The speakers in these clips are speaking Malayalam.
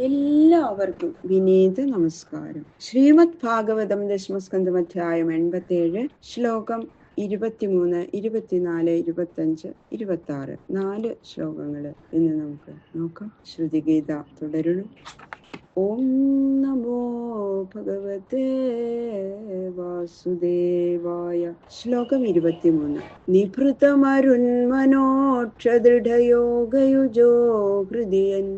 എല്ലാവർക്കും വിനീത നമസ്കാരം. ശ്രീമദ് ഭാഗവതം ദശമസ്കന്ധം അധ്യായം 87 ശ്ലോകം 23, 24, 25, 26 4 ശ്ലോകങ്ങള് ഇന്ന് നമുക്ക് നോക്കാം. ശ്രുതിഗീത തുടരുന്നു. ഓം നമോ ഭഗവതേ വാസുദേവായ. ശ്ലോകം 23. നിഭൃതമരുന്മനോക്ഷദൃഢയോഗയുജോ ഹൃദിയൻ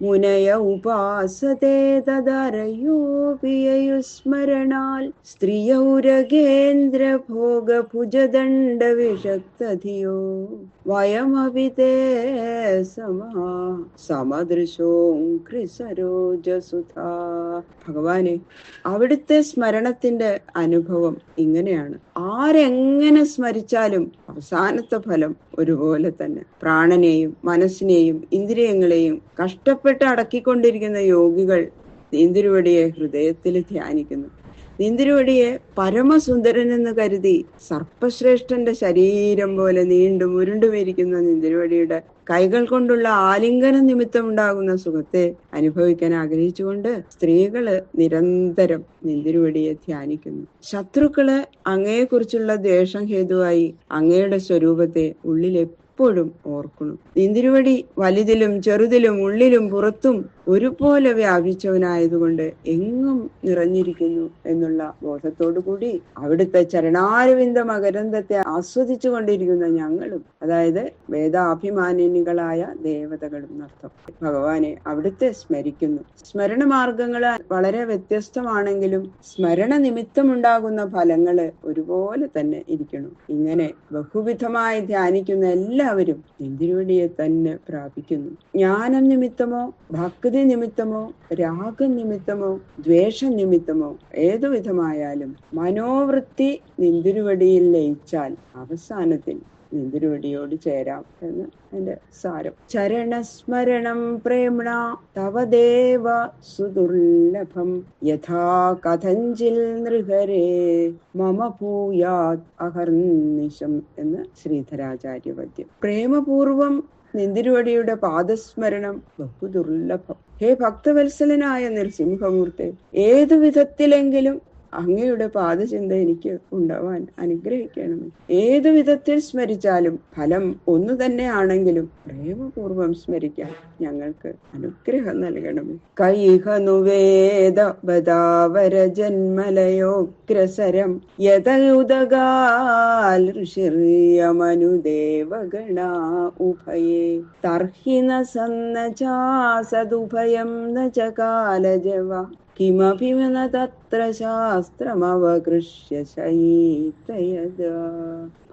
മുനയ ഉപാസത്തെ തദരയോപിയയുസ്മരണാൽ സ്ത്രിയൗരഗേന്ദ്ര ഭോഗഭുജദണ്ഡ വിഷക്തധിയോ വയമപി തേ സമദൃശോംകൃസരോജസുധാ. ഭഗവാനെ, അവിടുത്തെ സ്മരണത്തിന്റെ അനുഭവം ഇങ്ങനെയാണ്. ആരെങ്ങനെ സ്മരിച്ചാലും അവസാനത്തെ ഫലം ഒരുപോലെ തന്നെ. പ്രാണനെയും മനസ്സിനെയും ഇന്ദ്രിയങ്ങളെയും കഷ്ടപ്പെട്ട് അടക്കിക്കൊണ്ടിരിക്കുന്ന യോഗികൾ നീന്തിരുവടിയെ ഹൃദയത്തിൽ ധ്യാനിക്കുന്നു. നീന്തിരുവടിയെ പരമസുന്ദരനെന്ന് കരുതി സർപ്പശ്രേഷ്ഠന്റെ ശരീരം പോലെ നീണ്ടും ഉരുണ്ടുമിരിക്കുന്ന നീന്തിരുവടിയുടെ കൈകൾ കൊണ്ടുള്ള ആലിംഗന നിമിത്തം ഉണ്ടാകുന്ന സുഖത്തെ അനുഭവിക്കാൻ ആഗ്രഹിച്ചുകൊണ്ട് സ്ത്രീകള് നിരന്തരം നീന്തിരുവടിയെ ധ്യാനിക്കുന്നു. ശത്രുക്കള് അങ്ങയെക്കുറിച്ചുള്ള ദ്വേഷം ഹേതുവായി അങ്ങയുടെ സ്വരൂപത്തെ ഉള്ളിൽ എപ്പോഴും ഓർക്കുന്നു. നീന്തിരുവടി വലുതിലും ചെറുതിലും ഉള്ളിലും പുറത്തും ഒരുപോലെ വ്യാപിച്ചവനായതുകൊണ്ട് എങ്ങും നിറഞ്ഞിരിക്കുന്നു എന്നുള്ള ബോധത്തോടു കൂടി അവിടുത്തെ ചരണാരവിന്ദ മകരന്തത്തെ ആസ്വദിച്ചു കൊണ്ടിരിക്കുന്ന ഞങ്ങളും, അതായത് വേദാഭിമാനിനികളായ ദേവതകളും അർത്ഥം, ഭഗവാനെ അവിടുത്തെ സ്മരിക്കുന്നു. സ്മരണ മാർഗങ്ങള് വളരെ വ്യത്യസ്തമാണെങ്കിലും സ്മരണ നിമിത്തമുണ്ടാകുന്ന ഫലങ്ങള് ഒരുപോലെ തന്നെ ഇരിക്കണം. ഇങ്ങനെ ബഹുവിധമായി ധ്യാനിക്കുന്ന എല്ലാവരും നീന്തിരുവടിയെ തന്നെ പ്രാപിക്കുന്നു. ജ്ഞാനം നിമിത്തമോ ഭക്തി നിമിത്തമോ രാഗം നിമിത്തമോ ദ്വേഷ നിമിത്തമോ ഏതു വിധമായാലും മനോവൃത്തി നീന്തിരുവടിയിൽ ലയിച്ചാൽ അവസാനത്തിൽ നീന്തിരുവടിയോട് ചേരാം എന്ന് അതിന്റെ സാരം. ചരണസ്മരണം പ്രേംണ തവദേവ സുദുർലഭം യഥാ കഥഞ്ചിൽ നൃഹരേ മമ ഭൂയാത് അഹർനിശം എന്ന് ശ്രീധരാചാര്യപദ്യം. പ്രേമപൂർവം നീന്തിരുവടിയുടെ പാദസ്മരണം ബഹുദുർലഭം. ഹേ ഭക്തവത്സലനായ നരസിംഹമൂർത്തി, ഏതു വിധത്തിലെങ്കിലും അങ്ങയുടെ പാദചിന്ത എനിക്ക് ഉണ്ടാവാൻ അനുഗ്രഹിക്കണമേ. ഏതു വിധത്തിൽ സ്മരിച്ചാലും ഫലം ഒന്നു തന്നെ ആണെങ്കിലും പ്രേമപൂർവം സ്മരിക്കാൻ ഞങ്ങൾക്ക് അനുഗ്രഹം നൽകണമേ. കൈഹനുവേദ ബദാവര ജന്മലയോഗ്രസരം യതയുദഗാൽ ഋഷിർയമനുദേവഗണ ഉഭയേ തർഹി ന സന്നചാസദുഭയം ന ചകാലജവ കിമപി ന തത്ര ശാസ്ത്രമവകൃഷ്യ ശൈതയദ.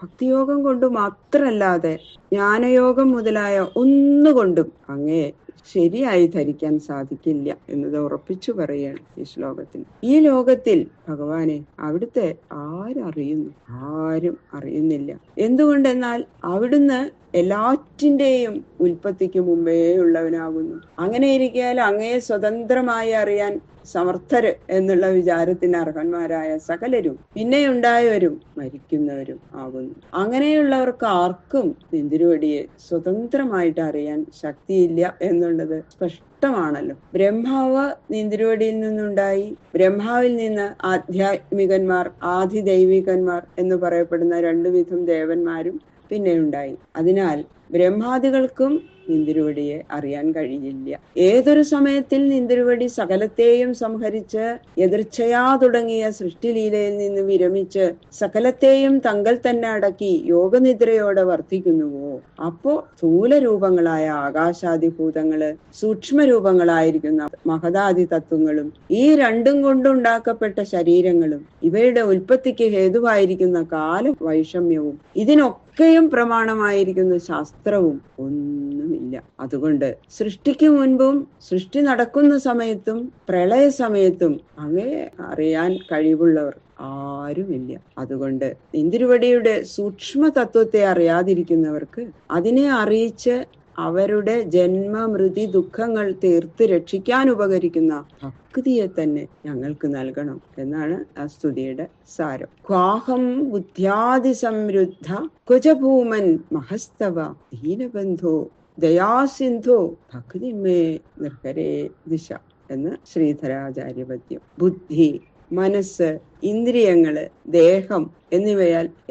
ഭക്തിയോഗം കൊണ്ട് മാത്രല്ലാതെ ജ്ഞാനയോഗം മുതലായ ഒന്നുകൊണ്ടും അങ്ങേ ശരിയായി ധരിക്കാൻ സാധിക്കില്ല എന്നത് ഉറപ്പിച്ചു പറയാണ് ഈ ശ്ലോകത്തിൽ. ഈ ലോകത്തിൽ ഭഗവാനെ അവിടുത്തെ ആരറിയുന്നു? ആരും അറിയുന്നില്ല. എന്തുകൊണ്ടെന്നാൽ അവിടുന്ന് എല്ലാറ്റിന്റെയും ഉൽപ്പത്തിക്ക് മുമ്പേ ഉള്ളവനാകുന്നു. അങ്ങനെ ഇരിക്കാൻ അങ്ങയെ സ്വതന്ത്രമായി അറിയാൻ സമർത്ഥര് എന്നുള്ള വിചാരത്തിന് അർഹന്മാരായ സകലരും പിന്നെയുണ്ടായവരും മരിക്കുന്നവരും ആകുന്നു. അങ്ങനെയുള്ളവർക്ക് ആർക്കും നീന്തിരുവടിയെ സ്വതന്ത്രമായിട്ട് അറിയാൻ ശക്തിയില്ല എന്നുള്ളത് സ്പഷ്ടമാണല്ലോ. ബ്രഹ്മാവ് നീന്തിരുവടിയിൽ നിന്നുണ്ടായി. ബ്രഹ്മാവിൽ നിന്ന് ആധ്യാത്മികന്മാർ, ആദിദൈവികന്മാർ എന്ന് പറയപ്പെടുന്ന രണ്ടു വിധം ദേവന്മാരും പിന്നെ ഉണ്ടായി. അതിനാൽ ബ്രഹ്മാദികൾക്കും നീന്തിരുവടിയെ അറിയാൻ കഴിയില്ല. ഏതൊരു സമയത്തിൽ നീന്തിരുവടി സകലത്തെയും സംഹരിച്ച് എതിർച്ചയാ തുടങ്ങിയ സൃഷ്ടിലീലയിൽ നിന്ന് വിരമിച്ച് സകലത്തെയും തങ്കൽ തന്നെ അടക്കി യോഗനിദ്രയോടെ വർദ്ധിക്കുന്നുവോ, അപ്പോ സ്ഥൂലരൂപങ്ങളായ ആകാശാദിഭൂതങ്ങള്, സൂക്ഷ്മരൂപങ്ങളായിരിക്കുന്ന മഹദാദി തത്വങ്ങളും ഈ രണ്ടും കൊണ്ടുണ്ടാക്കപ്പെട്ട ശരീരങ്ങളും ഇവയുടെ ഉൽപ്പത്തിക്ക് ഹേതുവായിരിക്കുന്ന കാലവൈഷമ്യവും ഇതിനൊക്കെയും പ്രമാണമായിരിക്കുന്ന ശാസ്ത്രവും ഒന്നുമില്ല. അതുകൊണ്ട് സൃഷ്ടിക്ക് മുൻപും സൃഷ്ടി നടക്കുന്ന സമയത്തും പ്രളയ സമയത്തും അങ്ങയെ അറിയാൻ കഴിവുള്ളവർ ആരുമില്ല. അതുകൊണ്ട് നീന്തിരുവടിയുടെ സൂക്ഷ്മ തത്വത്തെ അറിയാതിരിക്കുന്നവർക്ക് അതിനെ അറിയിച്ച് അവരുടെ ജന്മമൃതി ദുഃഖങ്ങൾ തീർത്ത് രക്ഷിക്കാൻ ഉപകരിക്കുന്ന ഭക്തിയെ തന്നെ ഞങ്ങൾക്ക് നൽകണം എന്നാണ് ആ സ്തുതിയുടെ സാരം. ക്വാഹം ബുദ്ധ്യാദി സംരുദ്ധ കുജഭൂമൻ മഹസ്തവ ദീനബന്ധോ ദയാസിന്ധു ഭക്തിമേ നിർഹരേ ദിശ എന്ന് ശ്രീധരാചാര്യപദ്യം. ബുദ്ധി, മനസ്സ്, ഇന്ദ്രിയങ്ങള്, ദേഹം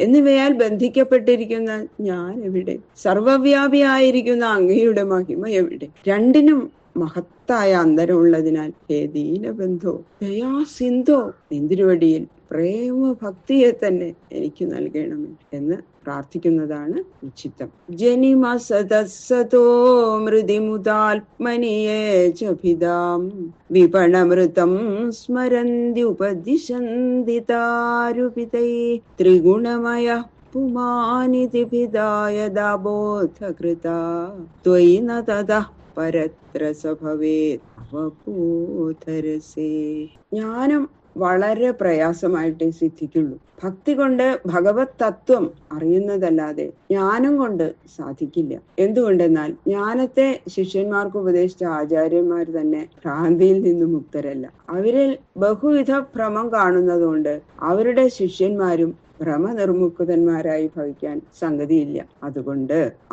എന്നിവയാൽ ബന്ധിക്കപ്പെട്ടിരിക്കുന്ന ഞാൻ എവിടെ? സർവവ്യാപിയായിരിക്കുന്ന അങ്ങയുടെ മഹിമ എവിടെ? രണ്ടിനും മഹത്തായ അന്തരമുള്ളതിനാൽ ഹേ ദീനബന്ധോ ദയാസിന്ധോ നിന്തിരുവടിയിൽ പ്രേമഭക്തിയെ തന്നെ എനിക്ക് നൽകണമേ എന്ന് പ്രാർത്ഥിക്കുന്നതാണ് ഉചിതം. ജനിമ സദസ്സതോ മൃതിമുദാത്മനിയേചഭിതാം വിപണമൃതം സ്മരന്തി ഉപദിശന്തി താരുപിതൈ ത്രിഗുണമയ പുമാനിതിഭിദായ ദാബോധകൃതാ ത്വയി ന തതഃ പരത്ര സഭവേത് അവബോധരസേ. ജ്ഞാനം വളരെ പ്രയാസമായിട്ടേ സിദ്ധിക്കുള്ളൂ. ഭക്തി കൊണ്ട് ഭഗവത് തത്വം അറിയുന്നതല്ലാതെ ജ്ഞാനം കൊണ്ട് സാധിക്കില്ല. എന്തുകൊണ്ടെന്നാൽ ജ്ഞാനത്തെ ശിഷ്യന്മാർക്ക് ഉപദേശിച്ച ആചാര്യന്മാർ തന്നെ ഭ്രാന്തിയിൽ നിന്നും മുക്തരല്ല. അവരിൽ ബഹുവിധ ഭ്രമം കാണുന്നതുകൊണ്ട് അവരുടെ ശിഷ്യന്മാരും ഭ്രമനിർമുക്തന്മാരായി ഭവിക്കാൻ സംഗതിയില്ല.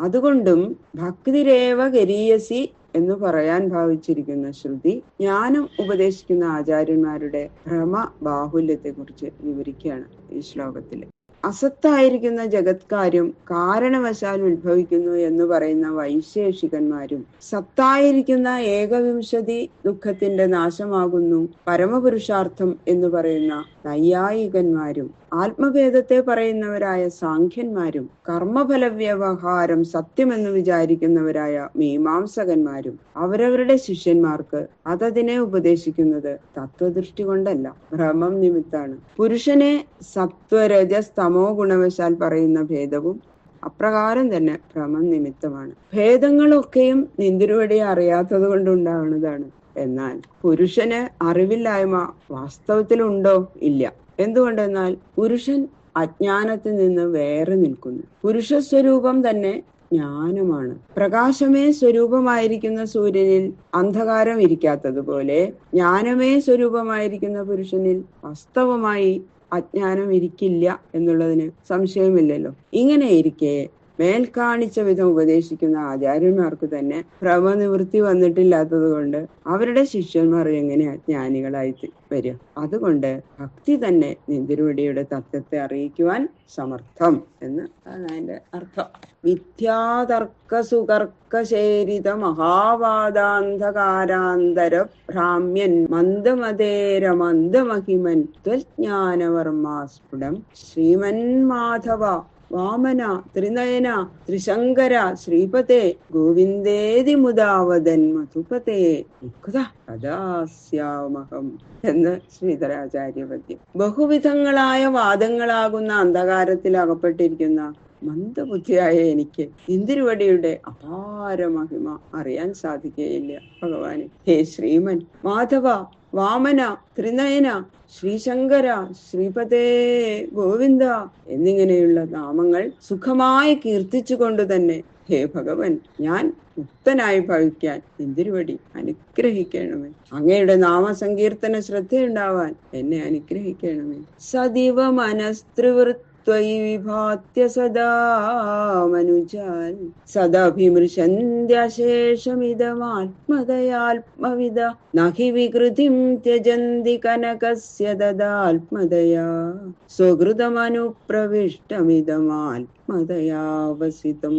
അതുകൊണ്ടും ഭക്തിരേവ ഗരീയസി എന്ന് പറയാൻ ഭാവിച്ചിരിക്കുന്ന ശ്രുതി ജ്ഞാനം ഉപദേശിക്കുന്ന ആചാര്യന്മാരുടെ ഭ്രമ ബാഹുല്യത്തെ കുറിച്ച് വിവരിക്കുകയാണ് ഈ ശ്ലോകത്തില്. അസത്തായിരിക്കുന്ന ജഗത്കാര്യം കാരണവശാൽ ഉത്ഭവിക്കുന്നു എന്ന് പറയുന്ന വൈശേഷികന്മാരും സത്തായിരിക്കുന്ന ഏകവിംശതി ദുഃഖത്തിന്റെ നാശമാകുന്നു പരമപുരുഷാർത്ഥം എന്ന് പറയുന്ന നൈയായികന്മാരും ആത്മഭേദത്തെ പറയുന്നവരായ സാഖ്യന്മാരും കർമ്മഫല വ്യവഹാരം സത്യമെന്ന് വിചാരിക്കുന്നവരായ മീമാംസകന്മാരും അവരവരുടെ ശിഷ്യന്മാർക്ക് അതതിനെ ഉപദേശിക്കുന്നത് തത്വദൃഷ്ടി കൊണ്ടല്ല, ഭ്രമം നിമിത്താണ്. പുരുഷനെ സത്വരജസ് തമോ ഗുണവശാൽ പറയുന്ന ഭേദവും അപ്രകാരം തന്നെ ഭ്രമം നിമിത്തമാണ്. ഭേദങ്ങളൊക്കെയും നിന്തിരുവടി അറിയാത്തത് കൊണ്ടുണ്ടാവുന്നതാണ്. എന്നാൽ പുരുഷന് അറിവില്ലായ്മ വാസ്തവത്തിലുണ്ടോ? ഇല്ല. എന്തുകൊണ്ടെന്നാൽ പുരുഷൻ അജ്ഞാനത്തിൽ നിന്ന് വേറെ നിൽക്കുന്നു. പുരുഷസ്വരൂപം തന്നെ ജ്ഞാനമാണ്. പ്രകാശമേ സ്വരൂപമായിരിക്കുന്ന സൂര്യനിൽ അന്ധകാരം ഇരിക്കാത്തതുപോലെ ജ്ഞാനമേ സ്വരൂപമായിരിക്കുന്ന പുരുഷനിൽ വാസ്തവമായി അജ്ഞാനം ഇരിക്കില്ല എന്നുള്ളതിന് സംശയമില്ലല്ലോ. ഇങ്ങനെ ഇരിക്കെ മേൽക്കാണിച്ച വിധം ഉപദേശിക്കുന്ന ആചാര്യന്മാർക്ക് തന്നെ ഭ്രമനിവൃത്തി വന്നിട്ടില്ലാത്തത് കൊണ്ട് അവരുടെ ശിഷ്യന്മാർ എങ്ങനെ ജ്ഞാനികളായി വരും? അതുകൊണ്ട് ഭക്തി തന്നെ നിന്തിരുവടിയുടെ തത്വത്തെ അറിയിക്കുവാൻ സമർത്ഥം എന്ന് ആണ് അതിന്റെ അർത്ഥം. മിഥ്യാതർക്കസുകർക്കശേരിത മഹാവാദാന്ധകാരാന്തര ഭ്രാമ്യൻ മന്ദമതേര മന്ദമഹിമൻ ത്വജ്ഞാനവർമാസ്ഫുടം ശ്രീമൻ മാധവ വാമന ത്രിനയന ത്രിശങ്കര ശ്രീപതേ ഗോവിന്ദേതി മുദാവദൻ മധുപതേ കഥാസ്യാമഹം എന്ന് ശ്രീധരാചാര്യപദ്യം. ബഹുവിധങ്ങളായ വാദങ്ങളാകുന്ന അന്ധകാരത്തിൽ അകപ്പെട്ടിരിക്കുന്ന മന്ദബുദ്ധിയായ എനിക്ക് ഇന്ദിരുവടിയുടെ അപാര മഹിമ അറിയാൻ സാധിക്കുകയില്ല. ഭഗവാനെ, ഹേ ശ്രീമൻ മാധവ വാമന ത്രിനയന ശ്രീശങ്കര ശ്രീപതേ ഗോവിന്ദ എന്നിങ്ങനെയുള്ള നാമങ്ങൾ സുഖമായി കീർത്തിച്ചുകൊണ്ട് തന്നെ ഹേ ഭഗവൻ, ഞാൻ മുക്തനായി ഭവിക്കാൻ ഇന്ദിരുവടി അനുഗ്രഹിക്കണമേ. അങ്ങയുടെ നാമസങ്കീർത്തന ശ്രദ്ധയുണ്ടാവാൻ എന്നെ അനുഗ്രഹിക്കണമേ. സദിവ മനസ്ത്രിവൃത്തി ത്വയി വിഭാത്യ സദാ മനുജാൻ സദഭിമൃശന്ത്യശേഷമിദമാത്മദയാത്മവിദ നഹി വികൃതിം ത്യജന്തി കനകസ്യ ദദാത്മദയാ സ്വകൃതമനുപ്രവിഷ്ടമിദമാത്മദയാവസിതം.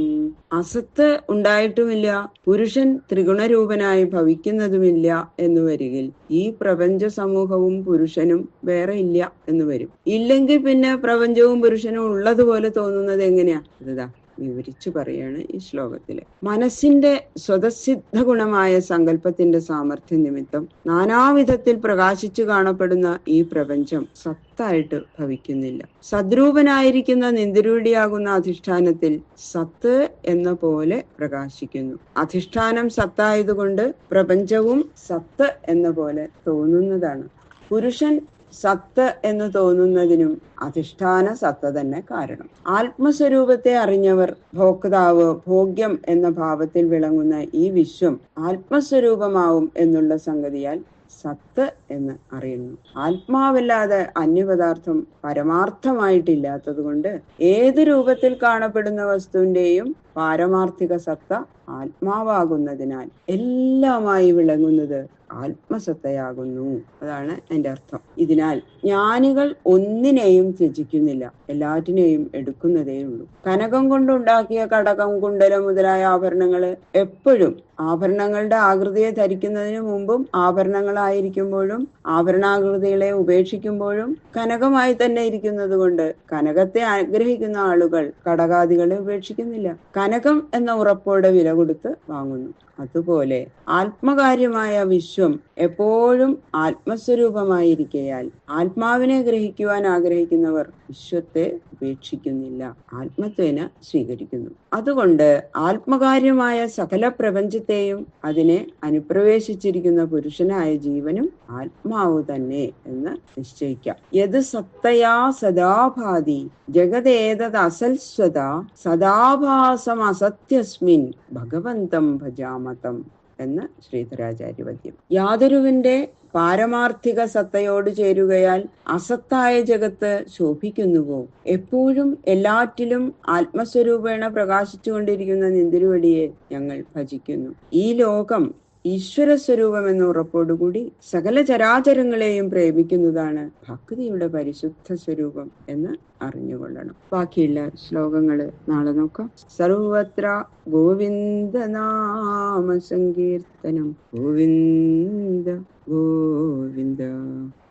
അസത്ത് ഉണ്ടായിട്ടുമില്ല, പുരുഷൻ ത്രിഗുണരൂപനായി ഭവിക്കുന്നതുമില്ല എന്ന് വരികിൽ ഈ പ്രപഞ്ച സമൂഹവും പുരുഷനും വേറെ ഇല്ല എന്ന് വരും. ഇല്ലെങ്കിൽ പിന്നെ പ്രപഞ്ചവും പുരുഷനും ഉള്ളതുപോലെ തോന്നുന്നത് എങ്ങനെയാ? ഇതാ വിവരിച്ചു പറയാണ് ഈ ശ്ലോകത്തില്. മനസ്സിന്റെ സ്വതസിദ്ധ ഗുണമായ സങ്കല്പത്തിന്റെ സാമർഥ്യ നിമിത്തം നാനാവിധത്തിൽ പ്രകാശിച്ചു കാണപ്പെടുന്ന ഈ പ്രപഞ്ചം സത്തായിട്ട് ഭവിക്കുന്നില്ല. സദ്രൂപനായിരിക്കുന്ന നിന്തിരുവടിയാകുന്ന അധിഷ്ഠാനത്തിൽ സത്ത് എന്ന പോലെ പ്രകാശിക്കുന്നു. അധിഷ്ഠാനം സത്തായതുകൊണ്ട് പ്രപഞ്ചവും സത്ത് എന്ന പോലെ തോന്നുന്നതാണ്. പുരുഷൻ സത്ത് എന്ന് തോന്നുന്നതിനും അധിഷ്ഠാന സത്ത തന്നെ കാരണം. ആത്മസ്വരൂപത്തെ അറിഞ്ഞവർ ഭോക്താവ് ഭോഗ്യം എന്ന ഭാവത്തിൽ വിളങ്ങുന്ന ഈ വിശ്വം ആത്മസ്വരൂപമാവും എന്നുള്ള സംഗതിയാൽ സത്ത് എന്ന് അറിയുന്നു. ആത്മാവല്ലാതെ അന്യപദാർത്ഥം പരമാർത്ഥമായിട്ടില്ലാത്തത് കൊണ്ട് ഏത് രൂപത്തിൽ കാണപ്പെടുന്ന വസ്തുവിന്റെയും പാരമാർത്ഥിക സത്ത ആത്മാവാകുന്നതിനാൽ എല്ലാമായി വിളങ്ങുന്നത് ആത്മസത്തയാകുന്നു. അതാണ് എൻ്റെ അർത്ഥം. ഇതിനാൽ ജ്ഞാനികൾ ഒന്നിനെയും ത്യജിക്കുന്നില്ല, എല്ലാറ്റിനെയും എടുക്കുന്നതേ ഉള്ളൂ. കനകം കൊണ്ടുണ്ടാക്കിയ കടകം, കുണ്ടലം മുതലായ ആഭരണങ്ങൾ എപ്പോഴും ആഭരണങ്ങളുടെ ആകൃതിയെ ധരിക്കുന്നതിന് മുമ്പും ആഭരണങ്ങളായിരിക്കുമ്പോഴും ആഭരണാകൃതികളെ ഉപേക്ഷിക്കുമ്പോഴും കനകമായി തന്നെ ഇരിക്കുന്നത് കൊണ്ട് കനകത്തെ ആഗ്രഹിക്കുന്ന ആളുകൾ കടകാദികളെ ഉപേക്ഷിക്കുന്നില്ല, കനകം എന്ന ഉറപ്പോടെ വില കൊടുത്ത് വാങ്ങുന്നു. അതുപോലെ ആത്മകാര്യമായ വിശ്വം എപ്പോഴും ആത്മസ്വരൂപമായിരിക്കയാൽ ആത്മാവിനെ ഗ്രഹിക്കുവാൻ ആഗ്രഹിക്കുന്നവർ വിശ്വത്തെ ഉപേക്ഷിക്കുന്നില്ല, ആത്മത്വേന സ്വീകരിക്കുന്നു. അതുകൊണ്ട് ആത്മകാര്യമായ സകല പ്രപഞ്ചത്തെയും അതിനെ അനുപ്രവേശിച്ചിരിക്കുന്ന പുരുഷനായ ജീവനും ആത്മാവ് തന്നെ എന്ന് നിശ്ചയിക്കാം. യത് സത്തയാ സദാഭാതി ജഗതേതത് അസൽസ്വത സദാഭാസം അസത്യസ്മിൻ ഭഗവന്തം ഭജാമതം എന്ന് ശ്രീധരാചാര്യവദ്യം. യാതൊരുവിന്റെ പാരമാർത്ഥിക സത്തയോട് ചേരുകയാൽ അസത്തായ ജഗത്ത് ശോഭിക്കുന്നുവോ? എപ്പോഴും എല്ലാറ്റിലും ആത്മസ്വരൂപേണ പ്രകാശിച്ചുകൊണ്ടിരിക്കുന്ന നിന്തിരുവടിയെ ഞങ്ങൾ ഭജിക്കുന്നു. ഈ ലോകം ഈശ്വര സ്വരൂപം എന്ന ഉറപ്പോടുകൂടി സകല ചരാചരങ്ങളെയും പ്രേമിക്കുന്നതാണ് ഭക്തിയുടെ പരിശുദ്ധ സ്വരൂപം എന്ന് അറിഞ്ഞുകൊള്ളണം. ബാക്കിയുള്ള ശ്ലോകങ്ങള് നാളെ നോക്കാം. സർവത്ര ഗോവിന്ദ നാമ സങ്കീർത്തനം, ഗോവിന്ദ ഗോവിന്ദ.